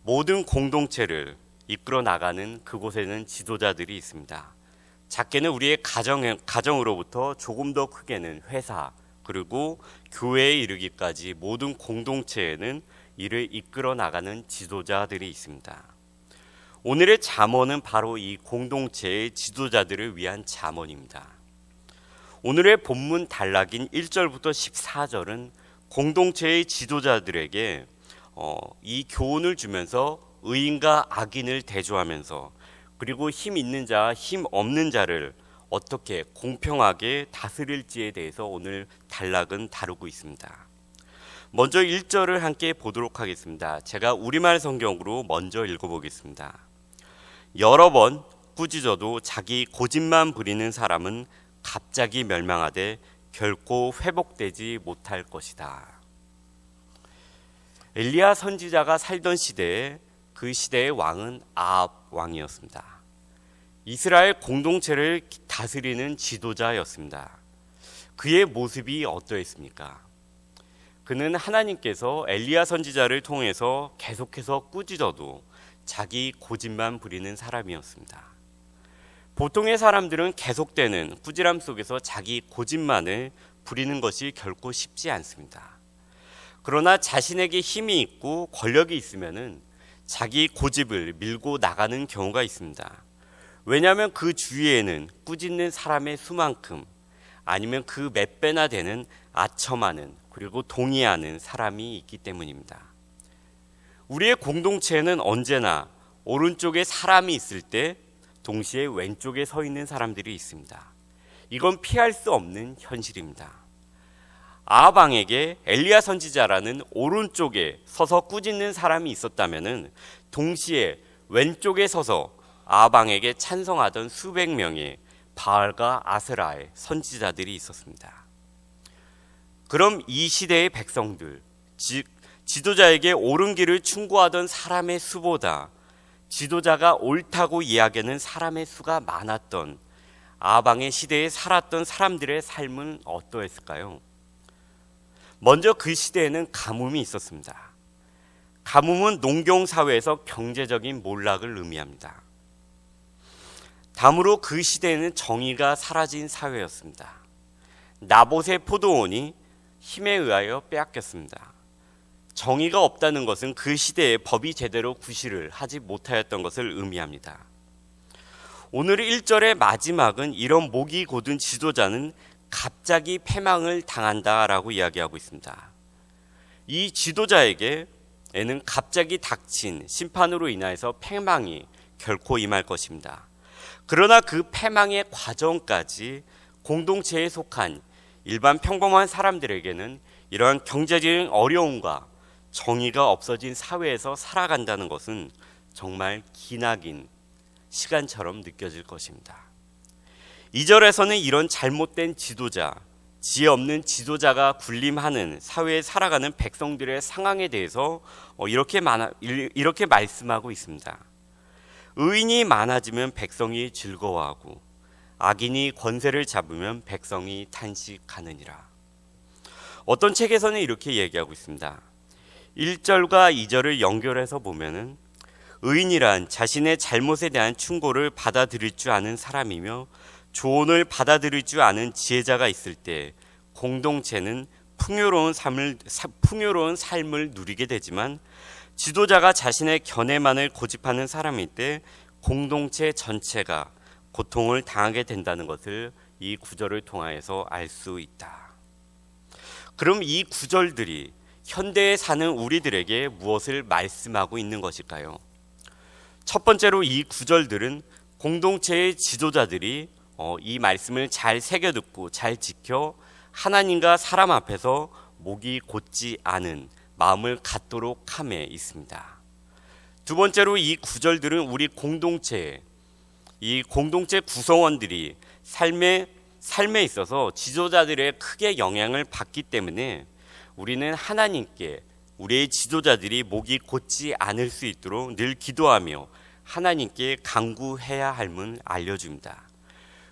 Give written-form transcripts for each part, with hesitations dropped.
모든 공동체를 이끌어 나가는 그곳에는 지도자들이 있습니다. 작게는 우리의 가정으로부터 조금 더 크게는 회사, 그리고 교회에 이르기까지 모든 공동체에는 이를 이끌어 나가는 지도자들이 있습니다. 오늘의 잠언은 바로 이 공동체의 지도자들을 위한 잠언입니다. 오늘의 본문 단락인 1절부터 14절은 공동체의 지도자들에게 이 교훈을 주면서 의인과 악인을 대조하면서 그리고 힘 있는 자, 힘 없는 자를 어떻게 공평하게 다스릴지에 대해서 오늘 단락은 다루고 있습니다. 먼저 1절을 함께 보도록 하겠습니다. 제가 우리말 성경으로 먼저 읽어보겠습니다. 여러 번 꾸짖어도 자기 고집만 부리는 사람은 갑자기 멸망하되 결코 회복되지 못할 것이다. 엘리야 선지자가 살던 시대에 그 시대의 왕은 아합 왕이었습니다. 이스라엘 공동체를 다스리는 지도자였습니다. 그의 모습이 어떠했습니까? 그는 하나님께서 엘리야 선지자를 통해서 계속해서 꾸짖어도 자기 고집만 부리는 사람이었습니다. 보통의 사람들은 계속되는 꾸지람 속에서 자기 고집만을 부리는 것이 결코 쉽지 않습니다. 그러나 자신에게 힘이 있고 권력이 있으면은 자기 고집을 밀고 나가는 경우가 있습니다. 왜냐하면 그 주위에는 꾸짖는 사람의 수만큼 아니면 그 몇 배나 되는 아첨하는 그리고 동의하는 사람이 있기 때문입니다. 우리의 공동체에는 언제나 오른쪽에 사람이 있을 때 동시에 왼쪽에 서 있는 사람들이 있습니다. 이건 피할 수 없는 현실입니다. 아합 왕에게 엘리야 선지자라는 오른쪽에 서서 꾸짖는 사람이 있었다면은 동시에 왼쪽에 서서 아합 왕에게 찬성하던 수백 명의 바알과 아세라의 선지자들이 있었습니다. 그럼 이 시대의 백성들, 즉 지도자에게 옳은 길을 충고하던 사람의 수보다 지도자가 옳다고 이야기하는 사람의 수가 많았던 아합 왕의 시대에 살았던 사람들의 삶은 어떠했을까요? 먼저 그 시대에는 가뭄이 있었습니다. 가뭄은 농경사회에서 경제적인 몰락을 의미합니다. 다음으로 그 시대에는 정의가 사라진 사회였습니다. 나봇의 포도원이 힘에 의하여 빼앗겼습니다. 정의가 없다는 것은 그 시대에 법이 제대로 구실을 하지 못하였던 것을 의미합니다. 오늘 1절의 마지막은 이런 목이 곧은 지도자는 갑자기 패망을 당한다라고 이야기하고 있습니다. 이 지도자에게는 갑자기 닥친 심판으로 인하여서 패망이 결코 임할 것입니다. 그러나 그 패망의 과정까지 공동체에 속한 일반 평범한 사람들에게는 이러한 경제적인 어려움과 정의가 없어진 사회에서 살아간다는 것은 정말 기나긴 시간처럼 느껴질 것입니다. 2절에서는 이런 잘못된 지도자, 지혜 없는 지도자가 군림하는 사회에 살아가는 백성들의 상황에 대해서 이렇게 말씀하고 있습니다. 의인이 많아지면 백성이 즐거워하고 악인이 권세를 잡으면 백성이 탄식하느니라. 어떤 책에서는 이렇게 얘기하고 있습니다. 1절과 2절을 연결해서 보면은 의인이란 자신의 잘못에 대한 충고를 받아들일 줄 아는 사람이며 조언을 받아들일 줄 아는 지혜자가 있을 때 공동체는 풍요로운 삶을 누리게 되지만 지도자가 자신의 견해만을 고집하는 사람일 때 공동체 전체가 고통을 당하게 된다는 것을 이 구절을 통하여서 알 수 있다. 그럼 이 구절들이 현대에 사는 우리들에게 무엇을 말씀하고 있는 것일까요? 첫 번째로 이 구절들은 공동체의 지도자들이 이 말씀을 잘 새겨듣고 잘 지켜 하나님과 사람 앞에서 목이 곧지 않은 마음을 갖도록 함에 있습니다. 두 번째로 이 구절들은 우리 공동체 구성원들이 삶에 있어서 지도자들의 크게 영향을 받기 때문에 우리는 하나님께 우리의 지도자들이 목이 곧지 않을 수 있도록 늘 기도하며 하나님께 간구해야 함을 알려줍니다.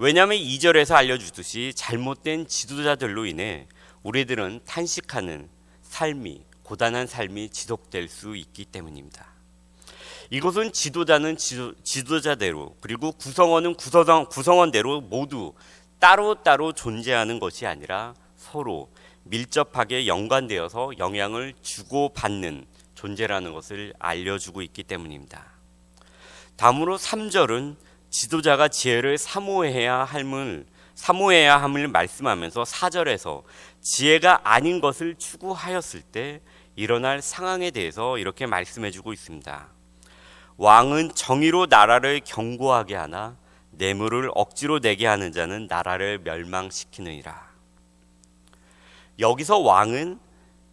왜냐하면 2절에서 알려주듯이 잘못된 지도자들로 인해 우리들은 탄식하는 삶이, 고단한 삶이 지속될 수 있기 때문입니다. 이것은 지도자는 지도자대로, 그리고 구성원은 구성원대로 모두 따로따로 존재하는 것이 아니라 서로 밀접하게 연관되어서 영향을 주고받는 존재라는 것을 알려주고 있기 때문입니다. 다음으로 3절은 지도자가 지혜를 사모해야 함을 말씀하면서 4절에서 지혜가 아닌 것을 추구하였을 때 일어날 상황에 대해서 이렇게 말씀해주고 있습니다. 왕은 정의로 나라를 견고하게 하나 뇌물을 억지로 내게 하는 자는 나라를 멸망시키느니라. 여기서 왕은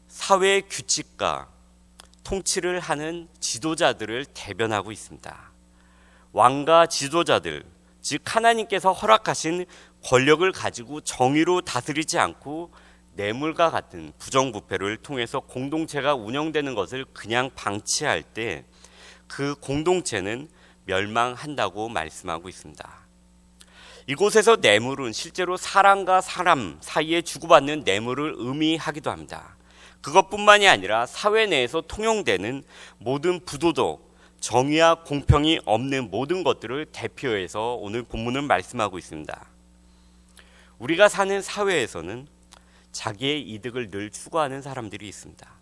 사회의 규칙과 통치를 하는 지도자들을 대변하고 있습니다. 왕과 지도자들, 즉 하나님께서 허락하신 권력을 가지고 정의로 다스리지 않고 뇌물과 같은 부정부패를 통해서 공동체가 운영되는 것을 그냥 방치할 때 그 공동체는 멸망한다고 말씀하고 있습니다. 이곳에서 뇌물은 실제로 사람과 사람 사이에 주고받는 뇌물을 의미하기도 합니다. 그것뿐만이 아니라 사회 내에서 통용되는 모든 부도덕, 정의와 공평이 없는 모든 것들을 대표해서 오늘 본문은 말씀하고 있습니다. 우리가 사는 사회에서는 자기의 이득을 늘 추구하는 사람들이 있습니다.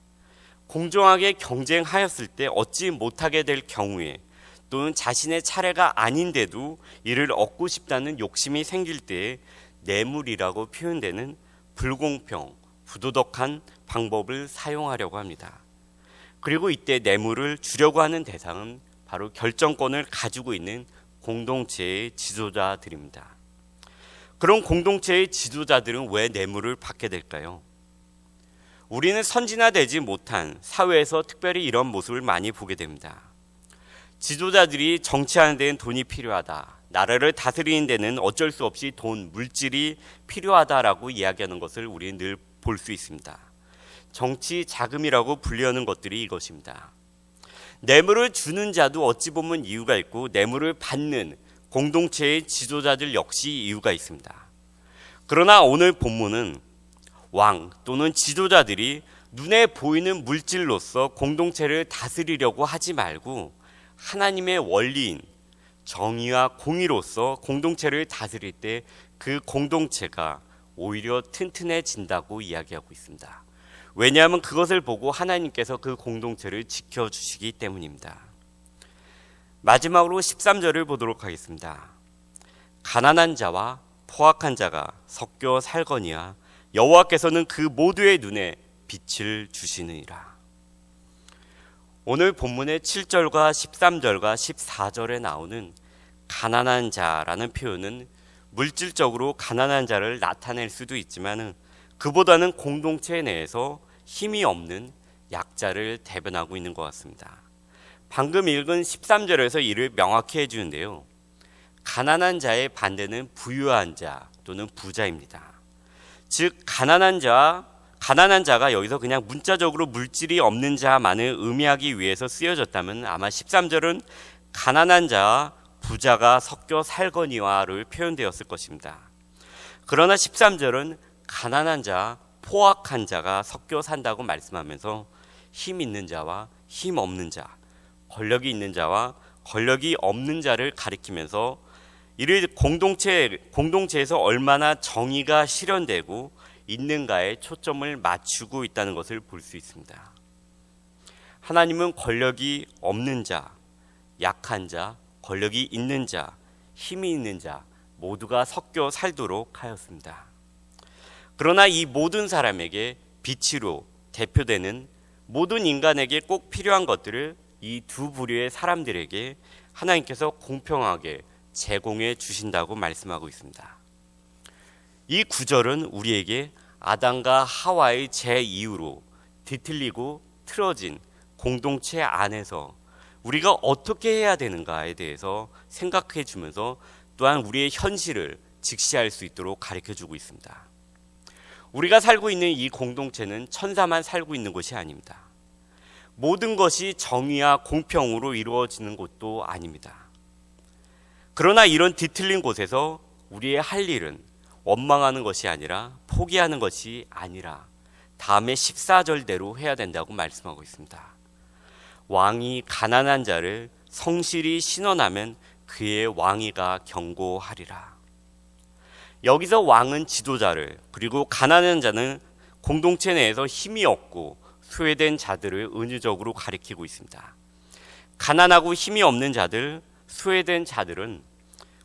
공정하게 경쟁하였을 때 얻지 못하게 될 경우에 또는 자신의 차례가 아닌데도 이를 얻고 싶다는 욕심이 생길 때에 뇌물이라고 표현되는 불공평, 부도덕한 방법을 사용하려고 합니다. 그리고 이때 뇌물을 주려고 하는 대상은 바로 결정권을 가지고 있는 공동체의 지도자들입니다. 그런 공동체의 지도자들은 왜 뇌물을 받게 될까요? 우리는 선진화되지 못한 사회에서 특별히 이런 모습을 많이 보게 됩니다. 지도자들이 정치하는 데는 돈이 필요하다, 나라를 다스리는 데는 어쩔 수 없이 돈, 물질이 필요하다라고 이야기하는 것을 우리는 늘 볼 수 있습니다. 정치 자금이라고 불리는 것들이 이것입니다. 뇌물을 주는 자도 어찌 보면 이유가 있고 뇌물을 받는 공동체의 지도자들 역시 이유가 있습니다. 그러나 오늘 본문은 왕 또는 지도자들이 눈에 보이는 물질로서 공동체를 다스리려고 하지 말고 하나님의 원리인 정의와 공의로서 공동체를 다스릴 때 그 공동체가 오히려 튼튼해진다고 이야기하고 있습니다. 왜냐하면 그것을 보고 하나님께서 그 공동체를 지켜주시기 때문입니다. 마지막으로 13절을 보도록 하겠습니다. 가난한 자와 포악한 자가 섞여 살거니와 여호와께서는 그 모두의 눈에 빛을 주시느니라. 오늘 본문의 7절과 13절과 14절에 나오는 가난한 자라는 표현은 물질적으로 가난한 자를 나타낼 수도 있지만 그보다는 공동체 내에서 힘이 없는 약자를 대변하고 있는 것 같습니다. 방금 읽은 13절에서 이를 명확히 해주는데요. 가난한 자의 반대는 부유한 자 또는 부자입니다. 즉 가난한 자가 여기서 그냥 문자적으로 물질이 없는 자만을 의미하기 위해서 쓰여졌다면 아마 13절은 가난한 자와 부자가 섞여 살거니와를 표현되었을 것입니다. 그러나 13절은 가난한 자, 포악한 자가 섞여 산다고 말씀하면서 힘 있는 자와 힘 없는 자, 권력이 있는 자와 권력이 없는 자를 가리키면서 이를 공동체에서 얼마나 정의가 실현되고 있는가에 초점을 맞추고 있다는 것을 볼 수 있습니다. 하나님은 권력이 없는 자, 약한 자, 권력이 있는 자, 힘이 있는 자 모두가 섞여 살도록 하였습니다. 그러나 이 모든 사람에게 빛으로 대표되는 모든 인간에게 꼭 필요한 것들을 이 두 부류의 사람들에게 하나님께서 공평하게 제공해 주신다고 말씀하고 있습니다. 이 구절은 우리에게 아담과 하와의 죄 이후로 뒤틀리고 틀어진 공동체 안에서 우리가 어떻게 해야 되는가에 대해서 생각해 주면서 또한 우리의 현실을 직시할 수 있도록 가르쳐 주고 있습니다. 우리가 살고 있는 이 공동체는 천사만 살고 있는 곳이 아닙니다. 모든 것이 정의와 공평으로 이루어지는 곳도 아닙니다. 그러나 이런 뒤틀린 곳에서 우리의 할 일은 원망하는 것이 아니라 포기하는 것이 아니라 다음에 14절대로 해야 된다고 말씀하고 있습니다. 왕이 가난한 자를 성실히 신원하면 그의 왕위가 견고하리라. 여기서 왕은 지도자를, 그리고 가난한 자는 공동체 내에서 힘이 없고 소외된 자들을 은유적으로 가리키고 있습니다. 가난하고 힘이 없는 자들, 소외된 자들은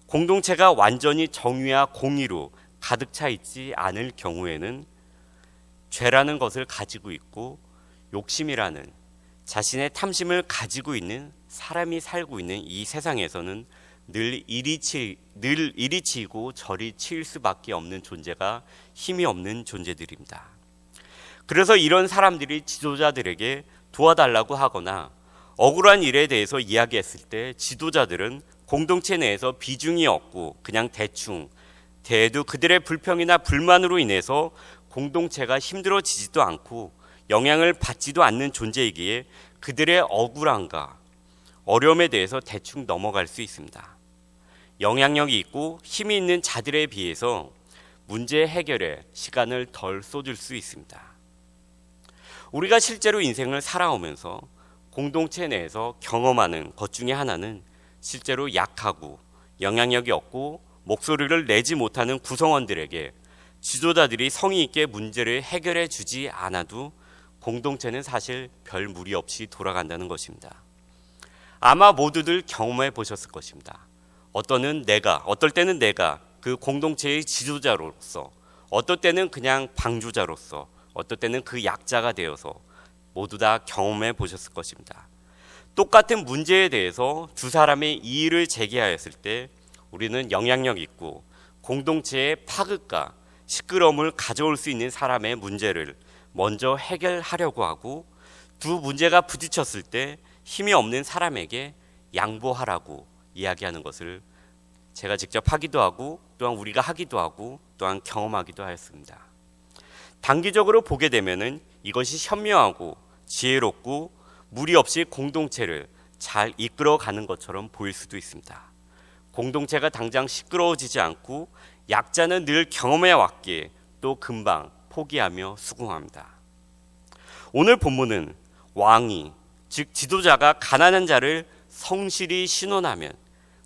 공동체가 완전히 정의와 공의로 가득 차 있지 않을 경우에는 죄라는 것을 가지고 있고 욕심이라는 자신의 탐심을 가지고 있는 사람이 살고 있는 이 세상에서는 늘 이리 치이고 저리 치일 수밖에 없는 존재가 힘이 없는 존재들입니다. 그래서 이런 사람들이 지도자들에게 도와달라고 하거나 억울한 일에 대해서 이야기했을 때 지도자들은 공동체 내에서 비중이 없고 그냥 대충 대해도 그들의 불평이나 불만으로 인해서 공동체가 힘들어지지도 않고 영향을 받지도 않는 존재이기에 그들의 억울함과 어려움에 대해서 대충 넘어갈 수 있습니다. 영향력이 있고 힘이 있는 자들에 비해서 문제 해결에 시간을 덜 쏟을 수 있습니다. 우리가 실제로 인생을 살아오면서 공동체 내에서 경험하는 것 중에 하나는 실제로 약하고 영향력이 없고 목소리를 내지 못하는 구성원들에게 지도자들이 성의 있게 문제를 해결해 주지 않아도 공동체는 사실 별 무리 없이 돌아간다는 것입니다. 아마 모두들 경험해 보셨을 것입니다. 어떨 때는 내가 그 공동체의 지도자로서, 어떨 때는 그냥 방주자로서, 어떨 때는 그 약자가 되어서 모두 다 경험해 보셨을 것입니다. 똑같은 문제에 대해서 두 사람의 이의를 제기하였을 때 우리는 영향력 있고 공동체의 파급과 시끄러움을 가져올 수 있는 사람의 문제를 먼저 해결하려고 하고, 두 문제가 부딪혔을 때 힘이 없는 사람에게 양보하라고 이야기하는 것을 제가 직접 하기도 하고 또한 우리가 하기도 하고 또한 경험하기도 하였습니다. 단기적으로 보게 되면은 이것이 현명하고 지혜롭고 무리 없이 공동체를 잘 이끌어가는 것처럼 보일 수도 있습니다. 공동체가 당장 시끄러워지지 않고 약자는 늘 경험해 왔기에 또 금방 포기하며 수긍합니다. 오늘 본문은 왕이, 즉 지도자가 가난한 자를 성실히 신원하면,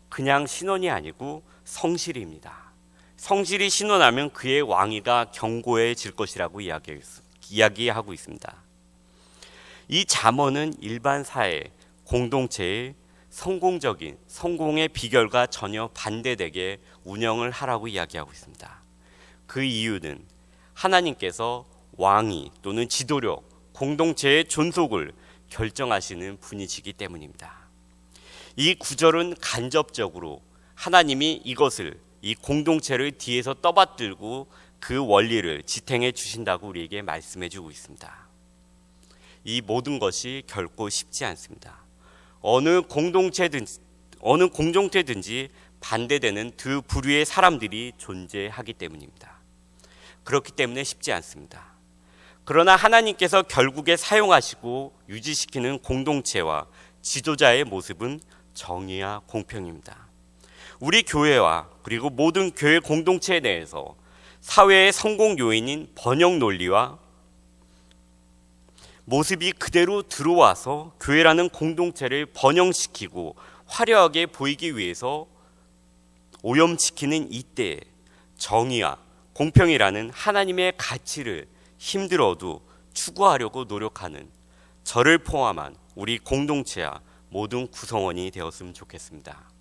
그냥 신원이 아니고 성실입니다. 성실히 신원하면 그의 왕위가 견고해질 것이라고 이야기하고 있습니다. 이 잠언은 일반 사회, 공동체의 성공의 비결과 전혀 반대되게 운영을 하라고 이야기하고 있습니다. 그 이유는 하나님께서 왕위 또는 지도력, 공동체의 존속을 결정하시는 분이시기 때문입니다. 이 구절은 간접적으로 하나님이 이 공동체를 뒤에서 떠받들고 그 원리를 지탱해 주신다고 우리에게 말씀해 주고 있습니다. 이 모든 것이 결코 쉽지 않습니다. 어느 공동체든지 반대되는 두 부류의 사람들이 존재하기 때문입니다. 그렇기 때문에 쉽지 않습니다. 그러나 하나님께서 결국에 사용하시고 유지시키는 공동체와 지도자의 모습은 정의와 공평입니다. 우리 교회와 그리고 모든 교회 공동체 내에서 사회의 성공 요인인 번영 논리와 모습이 그대로 들어와서 교회라는 공동체를 번영시키고 화려하게 보이기 위해서 오염시키는 이때에 정의와 공평이라는 하나님의 가치를 힘들어도 추구하려고 노력하는 저를 포함한 우리 공동체와 모든 구성원이 되었으면 좋겠습니다.